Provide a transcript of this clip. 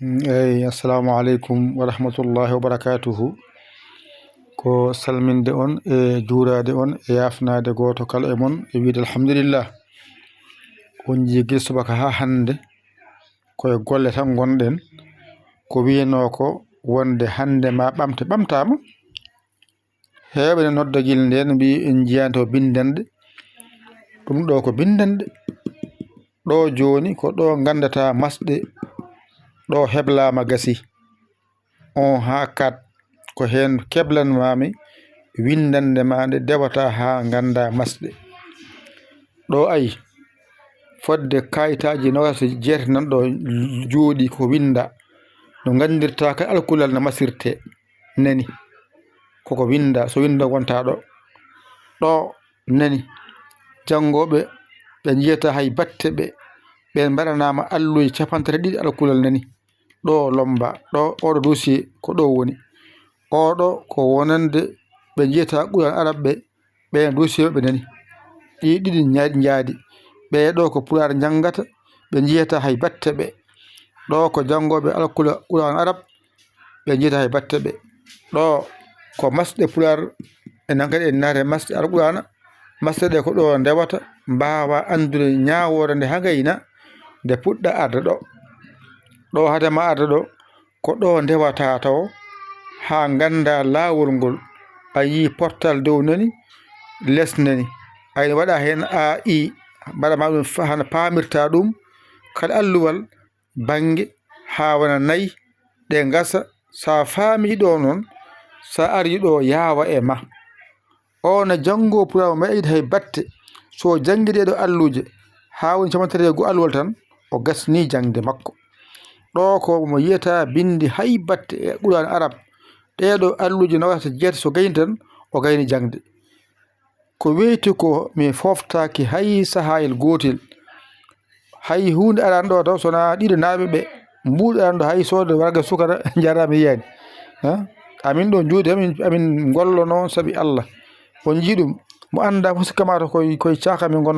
Assalamu alaikum wa rahmatullahi wa barakatuhu. Ko salminde on e juurade on e yafnade goto kala e mon e wiide alhamdulillah. On jigi subaka ha hande koye golle tan gonɗen ko wiyeno ko wonde hande ma ɓamtama heɓe ne nodda guilde nden mbi en jiyanto bindande ɗum ɗo ko bindande ɗo joni ko ɗo gandata masɗe ɗo heblama gasi on ha kat ko hen keblanmami windande ma nde dewata ha ganda masɗe ɗo ayi fodde kayitaji nowata jeete nan ɗo jooɗi ko winda no gandirta ka alkulal no masirte nani koko winda so winda wonta ɗo nani jangoɓe ɓe jiyata hay batte ɓe mbaɗanama alluji 32 alkulal nani ɗo lomba ɗo oɗo dossier ko ɗo woni oɗo ko wonande ɓe jiyata Qur'an arab ɓe dossier ɓe nani ɗi ɗiɗi jaadi ɓeɗo ko Pulaar jangata ɓe jiyata hay batte ɓe ɗo ko jangoɓe alkula Qur'an arab ɓe jiyata hay batte ɓe ɗo ko masɗe Pulaar enen kadi en naate masɗe Alqur'ana masɗe ɗe ko ɗo ndewata mbawa andude ñawore nde ha gayna nde puɗɗa arde ɗo hadema arde ɗo ko ɗo ndewata taw ha ganda lawol ngol a yi portal dow nani less nani ay waɗa hen AI mbaɗama ɗum hana pamirta ɗum kala alluwal banggue ha wona 4 ɗe gasa sa faami ɗo noon sa ari ɗo yawa e ma on jango Pulaar ma yiide hay batte so jangi ɗeɗo alluje ha woni 35 alluwal tan o gasni jangde makko ɗo ko mo yiyata bindi hay batte e Qur'an arab ɗeɗo alluje nawata jeete so gayni tan o gayni jangde ko weyti ko mi foftaki hay sahayel gotel hay hunde arani ɗo taw sona ɗiɗo naaɓe ɓe mbuɗo arani ɗo hay sode warga sukara jarama yiyani amin ɗo juuɗe amin gollo noon saabi Allah on jiiɗum mo anda mo sikkama koye caka min gonno